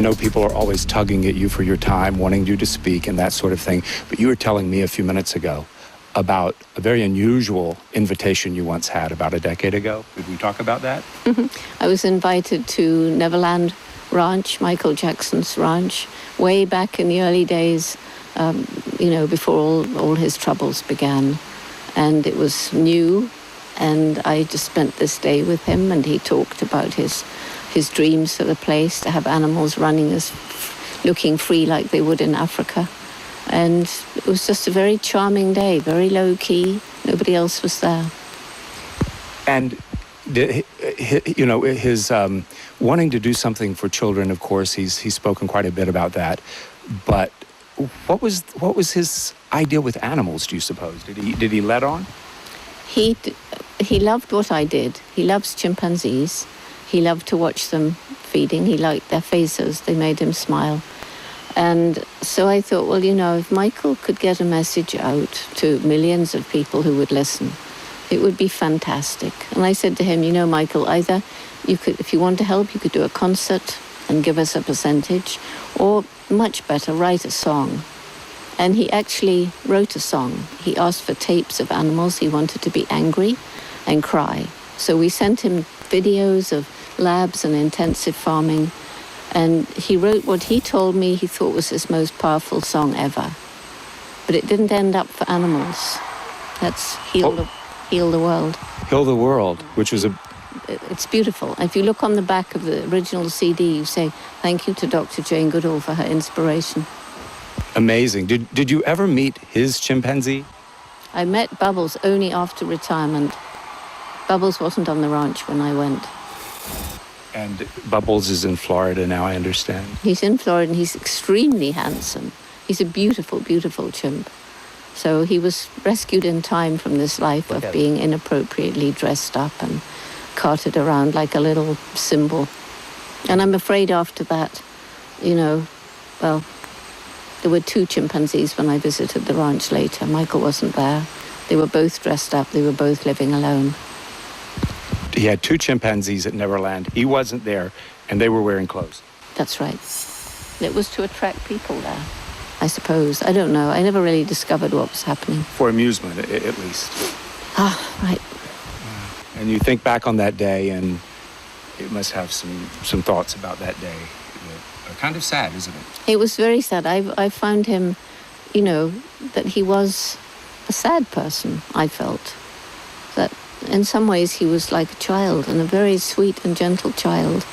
I know people are always tugging at you for your time, wanting you to speak and that sort of thing, but you were telling me a few minutes ago about a very unusual invitation you once had about a decade ago. Could we talk about that? I was invited to Neverland Ranch, Michael Jackson's ranch, way back in the early days, before all his troubles began. And it was new, and I just spent this day with him, and he talked about his dreams for the place, to have animals running looking free like they would in Africa. And it was just a very charming day, very low-key. Nobody else was there. And, his wanting to do something for children, of course, he's spoken quite a bit about that. But what was his idea with animals, do you suppose? Did he let on? He loved what I did. He loves chimpanzees. He loved to watch them feeding. He liked their faces. They made him smile. And so I thought, well, if Michael could get a message out to millions of people who would listen, it would be fantastic. And I said to him, Michael, either you could, if you want to help, you could do a concert and give us a percentage, or much better, write a song. And he actually wrote a song. He asked for tapes of animals. He wanted to be angry and cry. So we sent him videos of labs and intensive farming. And he wrote what he told me he thought was his most powerful song ever. But it didn't end up for animals. That's Heal the World. Heal the World, which was It's beautiful. If you look on the back of the original CD, you say, thank you to Dr. Jane Goodall for her inspiration. Amazing. Did you ever meet his chimpanzee? I met Bubbles only after retirement. Bubbles wasn't on the ranch when I went. And Bubbles is in Florida now, I understand. He's in Florida, and he's extremely handsome. He's a beautiful, beautiful chimp. So he was rescued in time from this life of being inappropriately dressed up and carted around like a little symbol. And I'm afraid after that, there were 2 chimpanzees when I visited the ranch later. Michael wasn't there. They were both dressed up. They were both living alone. He had 2 chimpanzees at Neverland. He wasn't there, and they were wearing clothes. That's right. It was to attract people there, I suppose. I don't know. I never really discovered what was happening. For amusement, at least. Ah, right. And you think back on that day, and it must have some thoughts about that day. Kind of sad, isn't it? It was very sad. I found him, that he was a sad person, I felt. That in some ways he was like a child, and a very sweet and gentle child.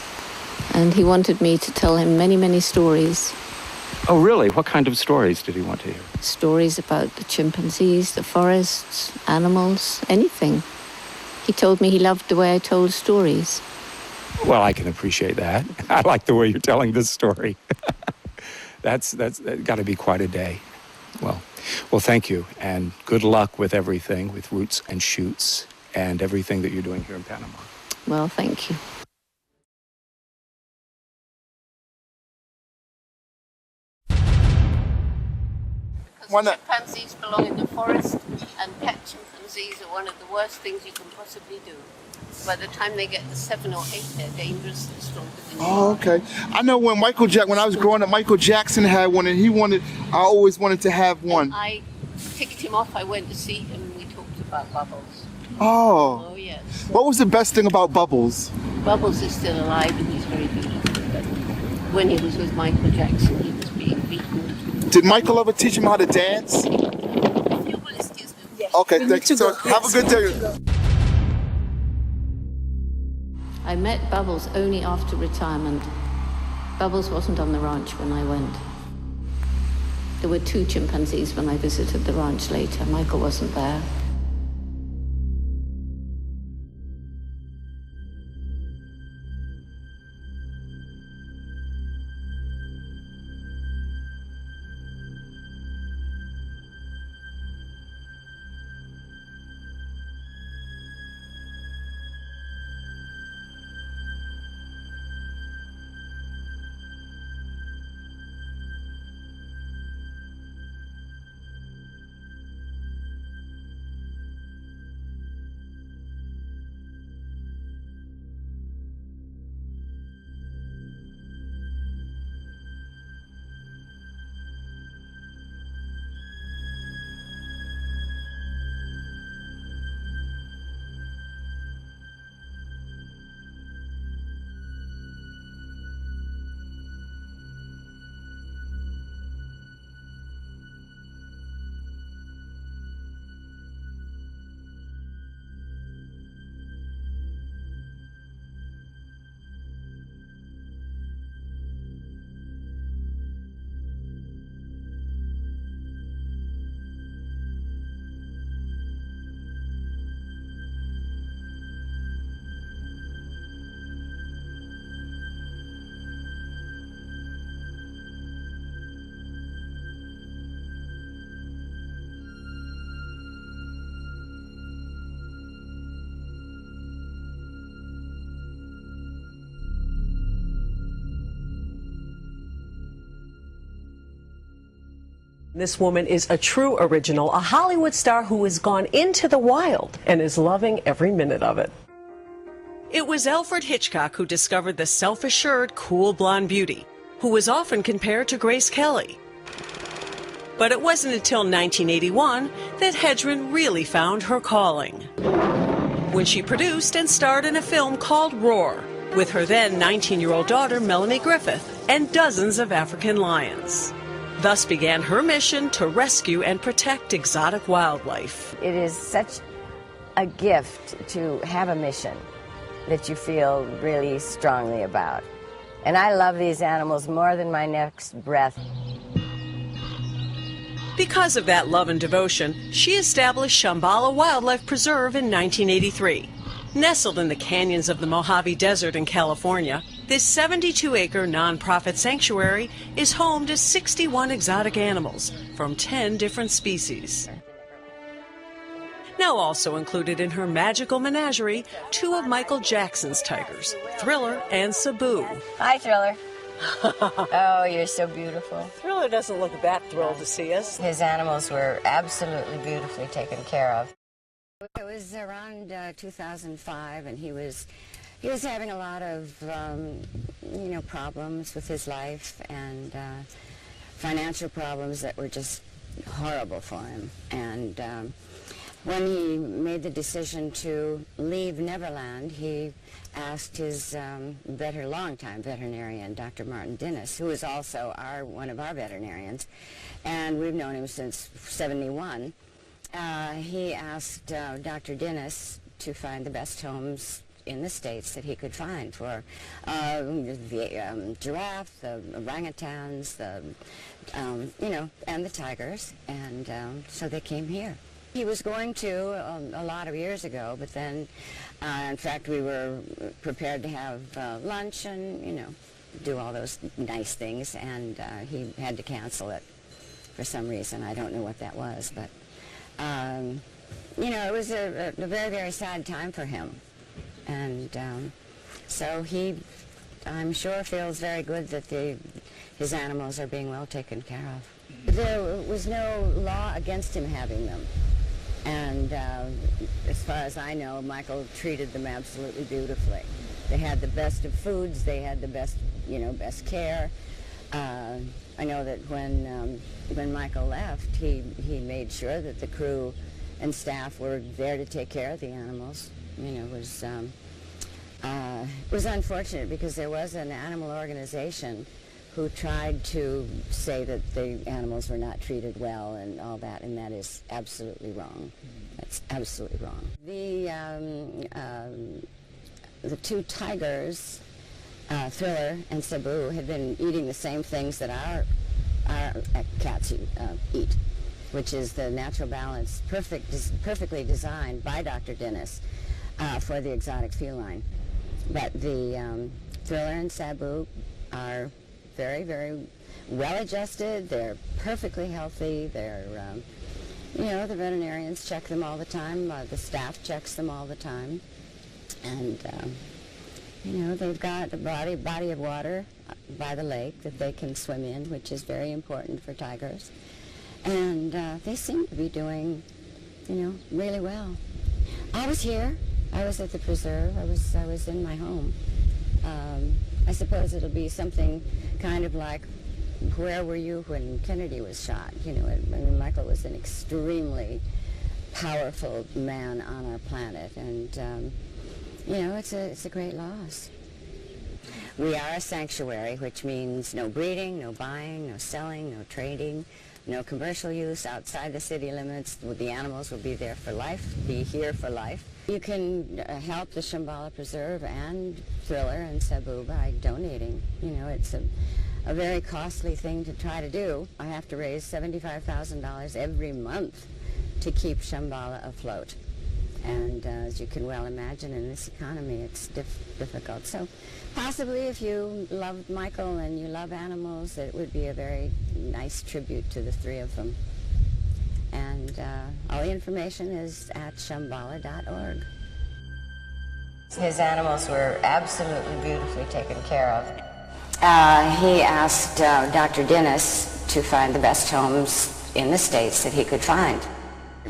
And he wanted me to tell him many, many stories. Oh, really? What kind of stories did he want to hear? Stories about the chimpanzees, the forests, animals, anything. He told me he loved the way I told stories. Well, I can appreciate that. I like the way you're telling this story. That's got to be quite a day. Well, thank you, and good luck with everything, with Roots and Shoots, and everything that you're doing here in Panama. Well, thank you. Because chimpanzees belong in the forest, and pet chimpanzees are one of the worst things you can possibly do. By the time they get to 7 or 8, they're dangerous and stronger than you. Oh, okay. I know when I was growing up, Michael Jackson had one, and I always wanted to have one. And I ticked him off. I went to see him, and we talked about Bubbles. Oh. Oh, yes. What was the best thing about Bubbles? Bubbles is still alive, and he's very beautiful. But when he was with Michael Jackson, he was being beaten. Did Michael ever teach him how to dance? If you will excuse me. Yes. Okay, thank you. So have a good day. I met Bubbles only after retirement. Bubbles wasn't on the ranch when I went. There were 2 chimpanzees when I visited the ranch later. Michael wasn't there. This woman is a true original, a Hollywood star who has gone into the wild and is loving every minute of it. It was Alfred Hitchcock who discovered the self-assured, cool blonde beauty, who was often compared to Grace Kelly. But it wasn't until 1981 that Hedren really found her calling, when she produced and starred in a film called Roar, with her then 19-year-old daughter Melanie Griffith and dozens of African lions. Thus began her mission to rescue and protect exotic wildlife. It is such a gift to have a mission that you feel really strongly about. And I love these animals more than my next breath. Because of that love and devotion, she established Shambala Wildlife Preserve in 1983. Nestled in the canyons of the Mojave Desert in California, this 72-acre nonprofit sanctuary is home to 61 exotic animals from 10 different species. Now also included in her magical menagerie, 2 of Michael Jackson's tigers, Thriller and Sabu. Hi, Thriller. Oh, you're so beautiful. Thriller doesn't look that thrilled to see us. His animals were absolutely beautifully taken care of. It was around 2005, and he was having a lot of problems with his life and financial problems that were just horrible for him. And when he made the decision to leave Neverland, he asked his longtime veterinarian, Dr. Martin Dennis, who is also one of our veterinarians, and we've known him since '71. He asked Dr. Dennis to find the best homes in the states that he could find for the giraffe, the orangutans, and the tigers, and so they came here. He was going to a lot of years ago, but then, in fact, we were prepared to have lunch and, do all those nice things, and he had to cancel it for some reason. I don't know what that was, but, it was a very, very sad time for him. And so he, I'm sure, feels very good that his animals are being well taken care of. There was no law against him having them. And as far as I know, Michael treated them absolutely beautifully. They had the best of foods. They had the best, best care. I know that when Michael left, he made sure that the crew and staff were there to take care of the animals. It was unfortunate because there was an animal organization who tried to say that the animals were not treated well and all that, and that is absolutely wrong. That's absolutely wrong. The 2 tigers, Thriller and Sabu, had been eating the same things that our cats eat, which is the natural balance, perfectly designed by Dr. Dennis for the exotic feline. But the Thriller and Sabu are very, very well adjusted. They're perfectly healthy. They're, the veterinarians check them all the time. The staff checks them all the time. And, they've got a body of water by the lake that they can swim in, which is very important for tigers. And they seem to be doing, really well. I was here. I was at the preserve. I was in my home. I suppose it'll be something kind of like, where were you when Kennedy was shot? Michael was an extremely powerful man on our planet, and it's a great loss. We are a sanctuary, which means no breeding, no buying, no selling, no trading, no commercial use outside the city limits. The animals will be there for life, be here for life. You can help the Shambala Preserve and Thriller and Sabu by donating. It's a very costly thing to try to do. I have to raise $75,000 every month to keep Shambala afloat. And as you can well imagine, in this economy, it's difficult. So possibly if you love Michael and you love animals, it would be a very nice tribute to the 3 of them. And all the information is at shambala.org. His animals were absolutely beautifully taken care of. He asked Dr. Dennis to find the best homes in the states that he could find.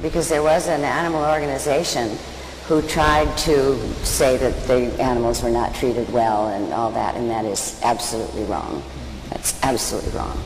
Because there was an animal organization who tried to say that the animals were not treated well and all that, and that is absolutely wrong. That's absolutely wrong.